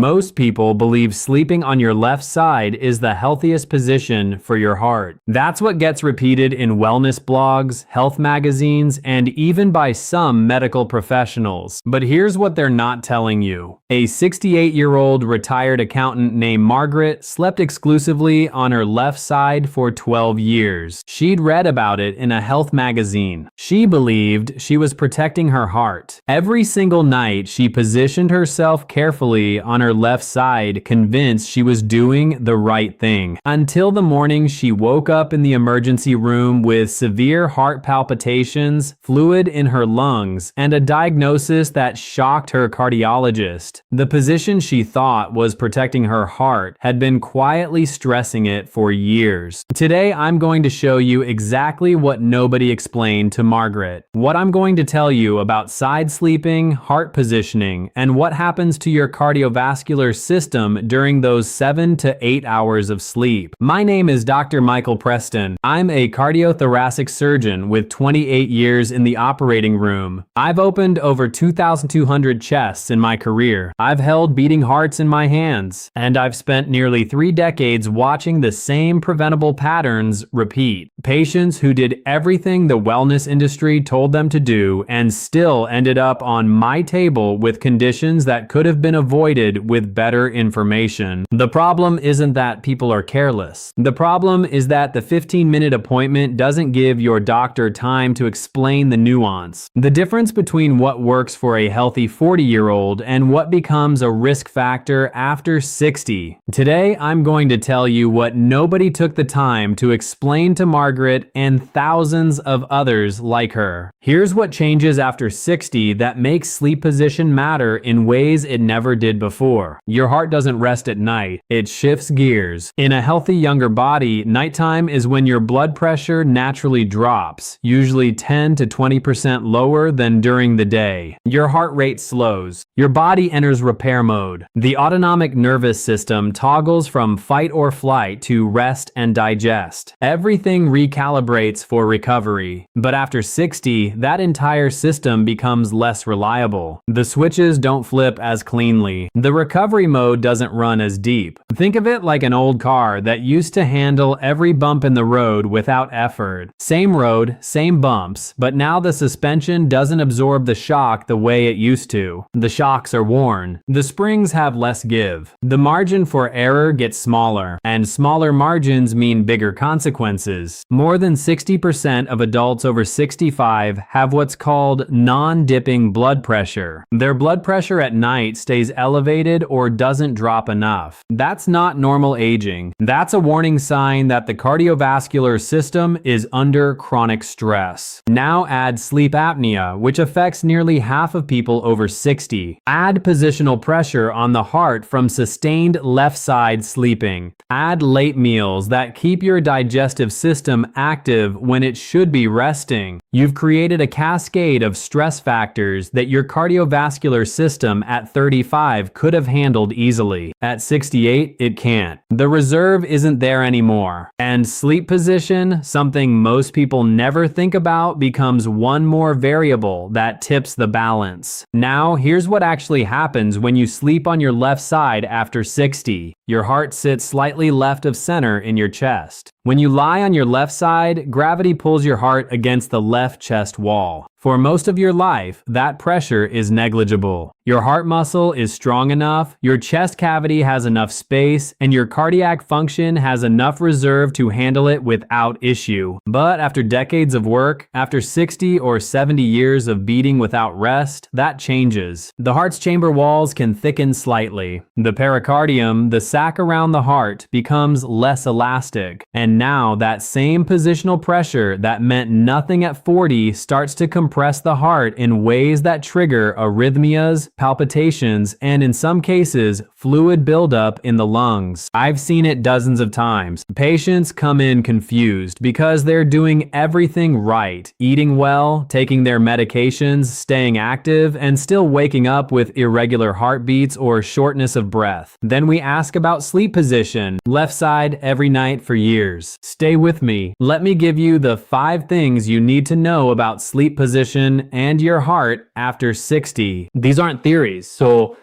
Most people believe sleeping on your left side is the healthiest position for your heart. That's what gets repeated in wellness blogs, health magazines, and even by some medical professionals. But here's what they're not telling you. A 68-year-old retired accountant named Margaret slept exclusively on her left side for 12 years. She'd read about it in a health magazine. She believed she was protecting her heart. Every single night, she positioned herself carefully on her left side, convinced she was doing the right thing. Until the morning she woke up in the emergency room with severe heart palpitations, fluid in her lungs, and a diagnosis that shocked her cardiologist. The position she thought was protecting her heart had been quietly stressing it for years. Today I'm going to show you exactly what nobody explained to Margaret. What I'm going to tell you about side sleeping, heart positioning, and what happens to your cardiovascular system during those 7 to 8 hours of sleep. My name is Dr. Michael Preston. I'm a cardiothoracic surgeon with 28 years in the operating room. I've opened over 2,200 chests in my career. I've held beating hearts in my hands, and I've spent nearly 3 decades watching the same preventable patterns repeat. Patients who did everything the wellness industry told them to do and still ended up on my table with conditions that could have been avoided with better information. The problem isn't that people are careless. The problem is that the 15-minute appointment doesn't give your doctor time to explain the nuance. The difference between what works for a healthy 40-year-old and what becomes a risk factor after 60. Today, I'm going to tell you what nobody took the time to explain to Margaret and thousands of others like her. Here's what changes after 60 that makes sleep position matter in ways it never did before. Your heart doesn't rest at night, it shifts gears. In a healthy younger body, nighttime is when your blood pressure naturally drops, usually 10 to 20% lower than during the day. Your heart rate slows. Your body enters repair mode. The autonomic nervous system toggles from fight or flight to rest and digest. Everything recalibrates for recovery. But after 60, that entire system becomes less reliable. The switches don't flip as cleanly. The recovery mode doesn't run as deep. Think of it like an old car that used to handle every bump in the road without effort. Same road, same bumps, but now the suspension doesn't absorb the shock the way it used to. The shocks are worn. The springs have less give. The margin for error gets smaller, and smaller margins mean bigger consequences. More than 60% of adults over 65 have what's called non-dipping blood pressure. Their blood pressure at night stays elevated or doesn't drop enough. That's not normal aging. That's a warning sign that the cardiovascular system is under chronic stress. Now add sleep apnea, which affects nearly half of people over 60. Add positional pressure on the heart from sustained left side sleeping. Add late meals that keep your digestive system active when it should be resting. You've created a cascade of stress factors that your cardiovascular system at 35 could have handled easily. At 68, it can't. The reserve isn't there anymore. And sleep position, something most people never think about, becomes one more variable that tips the balance. Now, here's what actually happens when you sleep on your left side after 60. Your heart sits slightly left of center in your chest. When you lie on your left side, gravity pulls your heart against the left chest wall. For most of your life, that pressure is negligible. Your heart muscle is strong enough, your chest cavity has enough space, and your cardiac function has enough reserve to handle it without issue. But after decades of work, after 60 or 70 years of beating without rest, that changes. The heart's chamber walls can thicken slightly. The pericardium, the sac around the heart, becomes less elastic. And now that same positional pressure that meant nothing at 40 starts to compress the heart in ways that trigger arrhythmias, palpitations, and in some cases, fluid buildup in the lungs. I've seen it dozens of times. Patients come in confused because they're doing everything right, eating well, taking their medications, staying active, and still waking up with irregular heartbeats or shortness of breath. Then we ask about sleep position, left side every night for years. Stay with me. Let me give you the 5 things you need to know about sleep position and your heart after 60. These aren't theories, so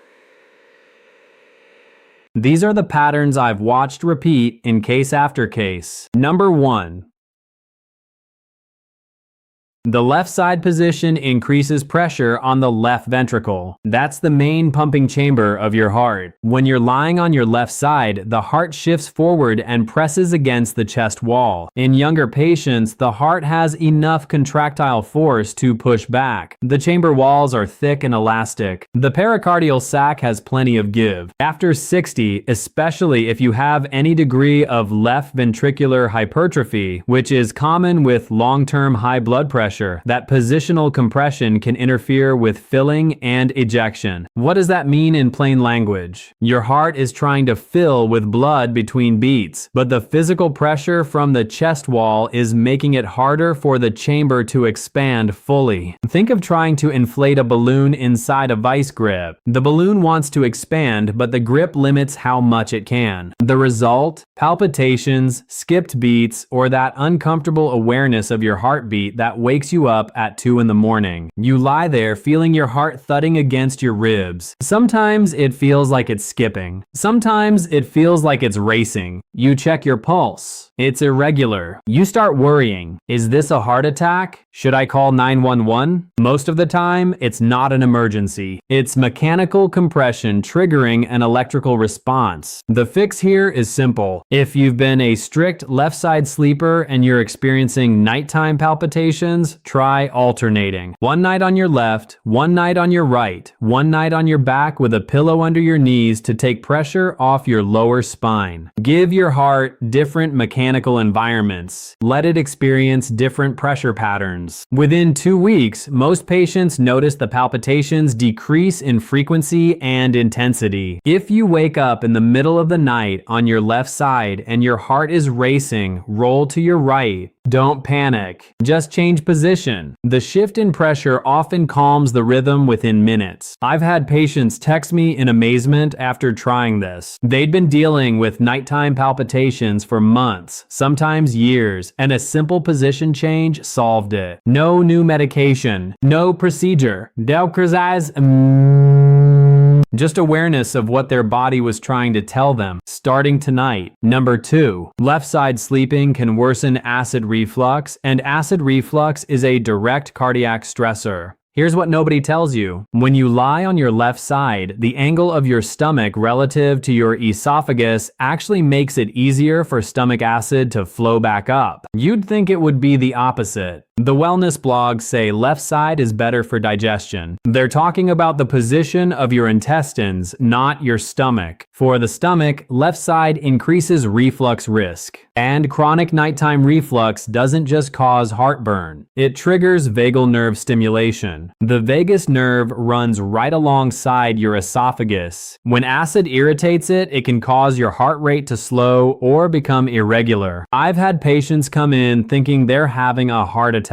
These are the patterns I've watched repeat in case after case. Number 1. The left side position increases pressure on the left ventricle. That's the main pumping chamber of your heart. When you're lying on your left side, the heart shifts forward and presses against the chest wall. In younger patients, the heart has enough contractile force to push back. The chamber walls are thick and elastic. The pericardial sac has plenty of give. After 60, especially if you have any degree of left ventricular hypertrophy, which is common with long-term high blood pressure, that positional compression can interfere with filling and ejection. What does that mean in plain language? Your heart is trying to fill with blood between beats, but the physical pressure from the chest wall is making it harder for the chamber to expand fully. Think of trying to inflate a balloon inside a vice grip. The balloon wants to expand, but the grip limits how much it can. The result? Palpitations, skipped beats, or that uncomfortable awareness of your heartbeat that wakes you up at 2 in the morning. You lie there feeling your heart thudding against your ribs. Sometimes it feels like it's skipping. Sometimes it feels like it's racing. You check your pulse. It's irregular. You start worrying. Is this a heart attack? Should I call 911? Most of the time, it's not an emergency. It's mechanical compression triggering an electrical response. The fix here is simple. If you've been a strict left side sleeper and you're experiencing nighttime palpitations, try alternating. One night on your left, one night on your right, one night on your back with a pillow under your knees to take pressure off your lower spine. Give your heart different mechanical environments. Let it experience different pressure patterns. Within 2 weeks, most patients notice the palpitations decrease in frequency and intensity. If you wake up in the middle of the night on your left side and your heart is racing, roll to your right. Don't panic. Just change position. The shift in pressure often calms the rhythm within minutes. I've had patients text me in amazement after trying this. They'd been dealing with nighttime palpitations for months, sometimes years, and a simple position change solved it. No new medication, no procedure. Just awareness of what their body was trying to tell them, starting tonight. Number 2, left side sleeping can worsen acid reflux, and acid reflux is a direct cardiac stressor. Here's what nobody tells you. When you lie on your left side, the angle of your stomach relative to your esophagus actually makes it easier for stomach acid to flow back up. You'd think it would be the opposite. The wellness blogs say left side is better for digestion. They're talking about the position of your intestines, not your stomach. For the stomach, left side increases reflux risk. And chronic nighttime reflux doesn't just cause heartburn. It triggers vagal nerve stimulation. The vagus nerve runs right alongside your esophagus. When acid irritates it, it can cause your heart rate to slow or become irregular. I've had patients come in thinking they're having a heart attack.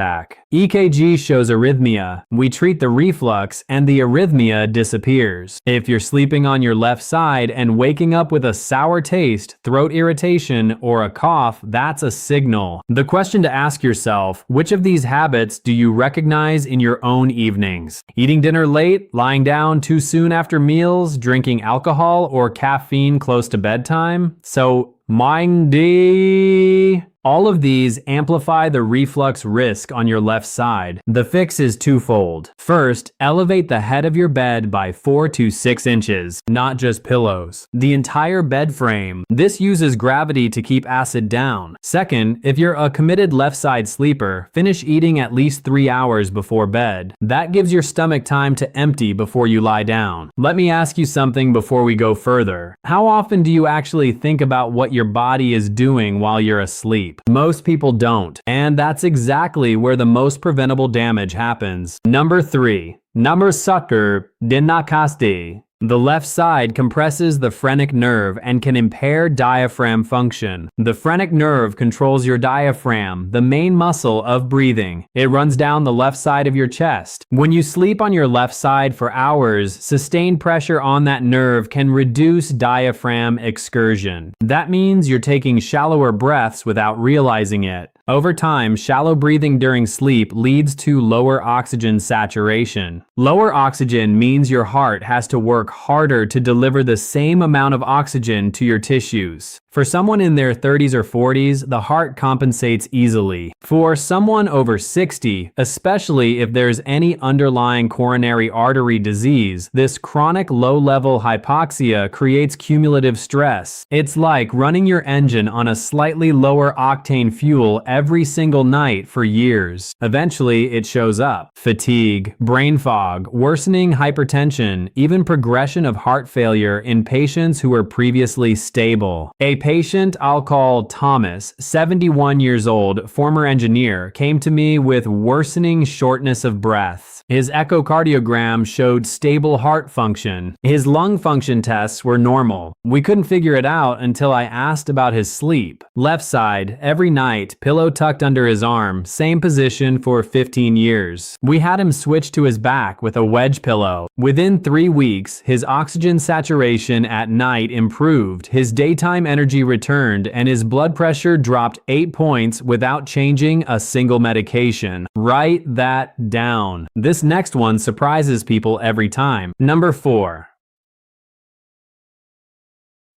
EKG shows arrhythmia. We treat the reflux and the arrhythmia disappears. If you're sleeping on your left side and waking up with a sour taste, throat irritation, or a cough, that's a signal. The question to ask yourself, which of these habits do you recognize in your own evenings? Eating dinner late, lying down too soon after meals, drinking alcohol or caffeine close to bedtime? So, mindy. All of these amplify the reflux risk on your left side. The fix is twofold. First, elevate the head of your bed by 4 to 6 inches, not just pillows. The entire bed frame. This uses gravity to keep acid down. Second, if you're a committed left side sleeper, finish eating at least 3 hours before bed. That gives your stomach time to empty before you lie down. Let me ask you something before we go further. How often do you actually think about what your body is doing while you're asleep? Most people don't, and that's exactly where the most preventable damage happens. Number 3. Number sucker dinakaste. The left side compresses the phrenic nerve and can impair diaphragm function. The phrenic nerve controls your diaphragm, the main muscle of breathing. It runs down the left side of your chest. When you sleep on your left side for hours, sustained pressure on that nerve can reduce diaphragm excursion. That means you're taking shallower breaths without realizing it. Over time, shallow breathing during sleep leads to lower oxygen saturation. Lower oxygen means your heart has to work harder to deliver the same amount of oxygen to your tissues. For someone in their 30s or 40s, the heart compensates easily. For someone over 60, especially if there's any underlying coronary artery disease, this chronic low-level hypoxia creates cumulative stress. It's like running your engine on a slightly lower octane fuel every single night for years. Eventually, it shows up. Fatigue, brain fog, worsening hypertension, even progression of heart failure in patients who were previously stable. A patient I'll call Thomas, 71 years old, former engineer, came to me with worsening shortness of breath. His echocardiogram showed stable heart function. His lung function tests were normal. We couldn't figure it out until I asked about his sleep. Left side, every night, pillow tucked under his arm, same position for 15 years. We had him switch to his back with a wedge pillow. Within 3 weeks, his oxygen saturation at night improved, his daytime energy returned, and his blood pressure dropped 8 points without changing a single medication. Write that down. This next one surprises people every time. Number 4.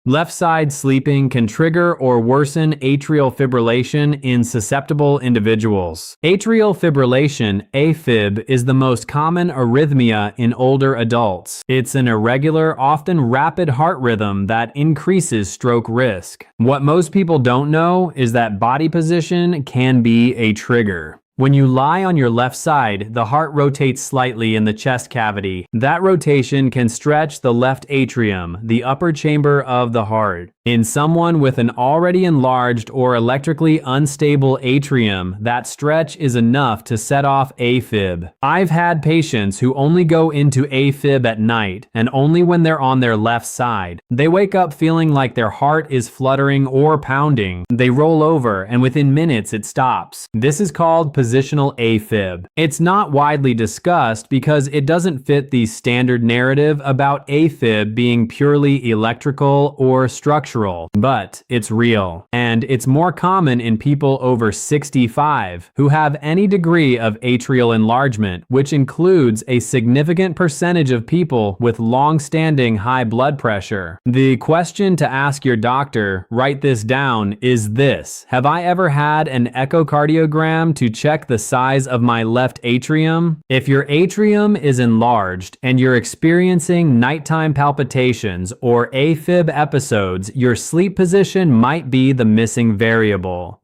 Left side sleeping can trigger or worsen atrial fibrillation in susceptible individuals. Atrial fibrillation, AFib, is the most common arrhythmia in older adults. It's an irregular, often rapid heart rhythm that increases stroke risk. What most people don't know is that body position can be a trigger. When you lie on your left side, the heart rotates slightly in the chest cavity. That rotation can stretch the left atrium, the upper chamber of the heart. In someone with an already enlarged or electrically unstable atrium, that stretch is enough to set off AFib. I've had patients who only go into AFib at night, and only when they're on their left side. They wake up feeling like their heart is fluttering or pounding. They roll over, and within minutes it stops. This is called positional AFib. It's not widely discussed because it doesn't fit the standard narrative about AFib being purely electrical or structural. But it's real, and it's more common in people over 65 who have any degree of atrial enlargement, which includes a significant percentage of people with long-standing high blood pressure. The question to ask your doctor, write this down, is this: have I ever had an echocardiogram to check the size of my left atrium? If your atrium is enlarged and you're experiencing nighttime palpitations or AFib episodes, your sleep position might be the missing variable.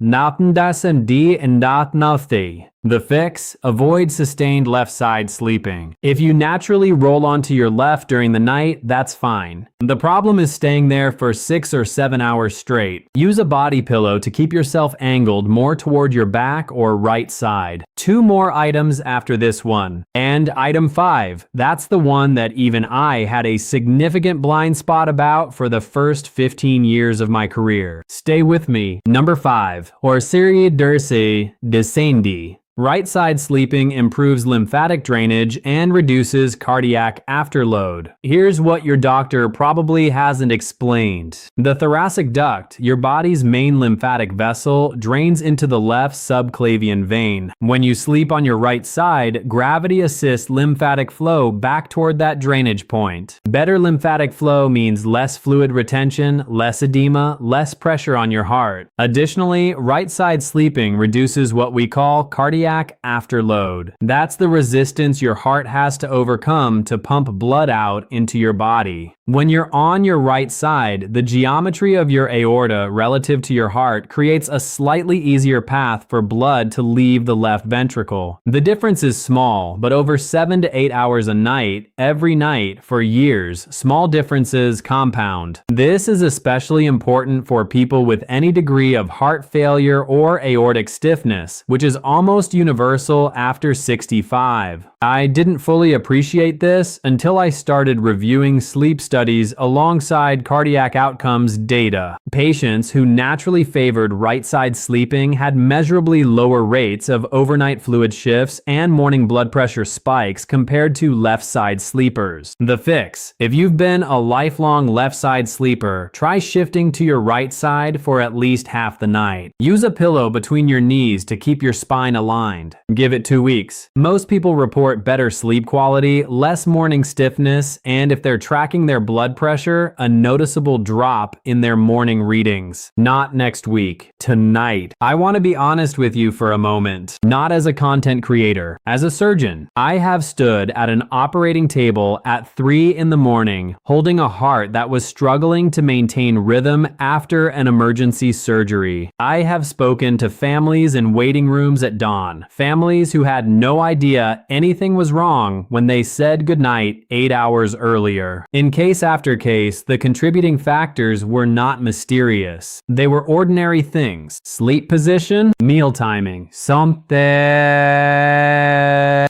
The fix: avoid sustained left side sleeping. If you naturally roll onto your left during the night, that's fine. The problem is staying there for 6 or 7 hours straight. Use a body pillow to keep yourself angled more toward your back or right side. 2 more items after this one. And item 5, that's the one that even I had a significant blind spot about for the first 15 years of my career. Stay with me. Number 5, Orsieri Dersi Descendi. Right side sleeping improves lymphatic drainage and reduces cardiac afterload. Here's what your doctor probably hasn't explained. The thoracic duct, your body's main lymphatic vessel, drains into the left subclavian vein. When you sleep on your right side, gravity assists lymphatic flow back toward that drainage point. Better lymphatic flow means less fluid retention, less edema, less pressure on your heart. Additionally, right side sleeping reduces what we call cardiac afterload. That's the resistance your heart has to overcome to pump blood out into your body. When you're on your right side, the geometry of your aorta relative to your heart creates a slightly easier path for blood to leave the left ventricle. The difference is small, but over 7 to 8 hours a night, every night, for years, small differences compound. This is especially important for people with any degree of heart failure or aortic stiffness, which is almost universal after 65. I didn't fully appreciate this until I started reviewing sleep studies studies alongside cardiac outcomes data. Patients who naturally favored right-side sleeping had measurably lower rates of overnight fluid shifts and morning blood pressure spikes compared to left-side sleepers. The fix: if you've been a lifelong left-side sleeper, try shifting to your right side for at least half the night. Use a pillow between your knees to keep your spine aligned. Give it 2 weeks. Most people report better sleep quality, less morning stiffness, and if they're tracking their blood pressure, a noticeable drop in their morning readings. Not next week, tonight. I want to be honest with you for a moment. Not as a content creator, as a surgeon. I have stood at an operating table at 3 in the morning, holding a heart that was struggling to maintain rhythm after an emergency surgery. I have spoken to families in waiting rooms at dawn, families who had no idea anything was wrong when they said goodnight 8 hours earlier. In case after case, the contributing factors were not mysterious. They were ordinary things: sleep position, meal timing,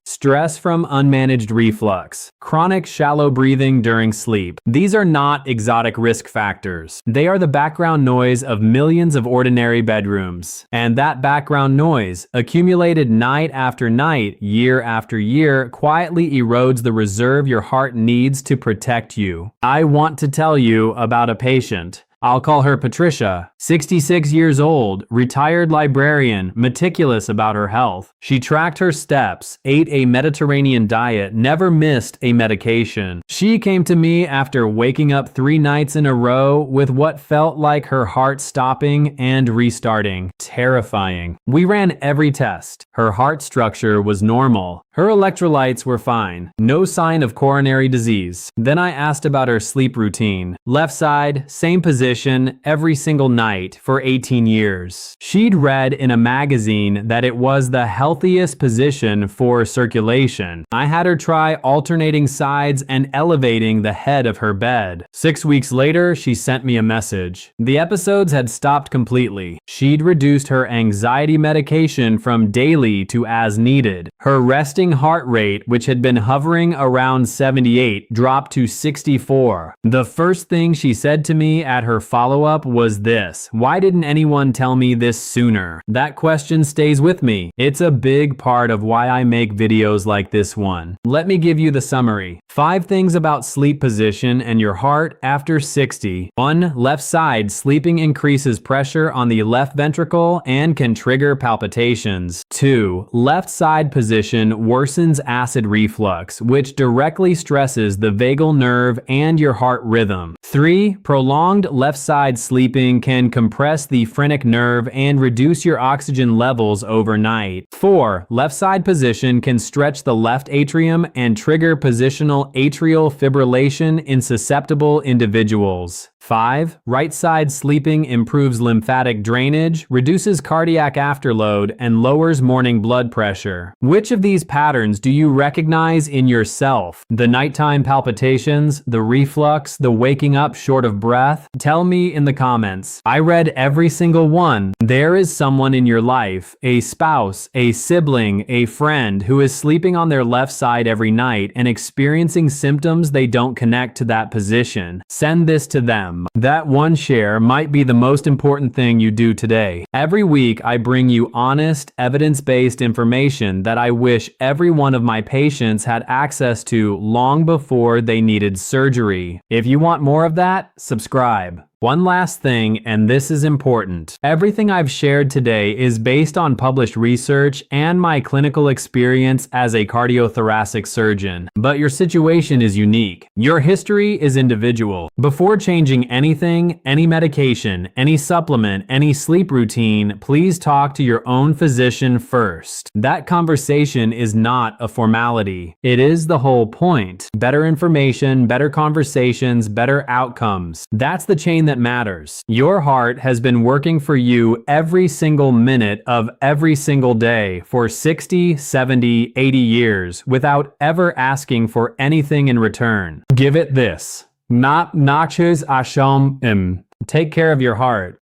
stress from unmanaged reflux, chronic shallow breathing during sleep. These are not exotic risk factors. They are the background noise of millions of ordinary bedrooms. And that background noise, accumulated night after night, year after year, quietly erodes the reserve your heart needs to protect you. I want to tell you about a patient. I'll call her Patricia, 66 years old, retired librarian, meticulous about her health. She tracked her steps, ate a Mediterranean diet, never missed a medication. She came to me after waking up 3 nights in a row with what felt like her heart stopping and restarting. Terrifying. We ran every test. Her heart structure was normal. Her electrolytes were fine. No sign of coronary disease. Then I asked about her sleep routine. Left side, same position, every single night for 18 years. She'd read in a magazine that it was the healthiest position for circulation. I had her try alternating sides and elevating the head of her bed. 6 weeks later, she sent me a message. The episodes had stopped completely. She'd reduced her anxiety medication from daily to as needed. Her resting heart rate, which had been hovering around 78, dropped to 64. The first thing she said to me at her follow-up was this: why didn't anyone tell me this sooner? That question stays with me. It's a big part of why I make videos like this one. Let me give you the summary. 5 things about sleep position and your heart after 60. 1. Left side sleeping increases pressure on the left ventricle and can trigger palpitations. 2. Left side position worsens acid reflux, which directly stresses the vagal nerve and your heart rhythm. 3. Prolonged left side sleeping can compress the phrenic nerve and reduce your oxygen levels overnight. 4. Left side position can stretch the left atrium and trigger positional atrial fibrillation in susceptible individuals. 5. Right side sleeping improves lymphatic drainage, reduces cardiac afterload, and lowers morning blood pressure. Which of these patterns do you recognize in yourself? The nighttime palpitations, the reflux, the waking up short of breath? Tell me in the comments. I read every single one. There is someone in your life, a spouse, a sibling, a friend, who is sleeping on their left side every night and experiencing symptoms they don't connect to that position. Send this to them. That one share might be the most important thing you do today. Every week, I bring you honest, evidence-based information that I wish every one of my patients had access to long before they needed surgery. If you want more of that, subscribe. One last thing, and this is important. Everything I've shared today is based on published research and my clinical experience as a cardiothoracic surgeon. But your situation is unique. Your history is individual. Before changing anything, any medication, any supplement, any sleep routine, please talk to your own physician first. That conversation is not a formality. It is the whole point. Better information, better conversations, better outcomes. That's the chain that matters. Your heart has been working for you every single minute of every single day for 60, 70, 80 years without ever asking for anything in return. Give it this. Not nachos asham im. Take care of your heart.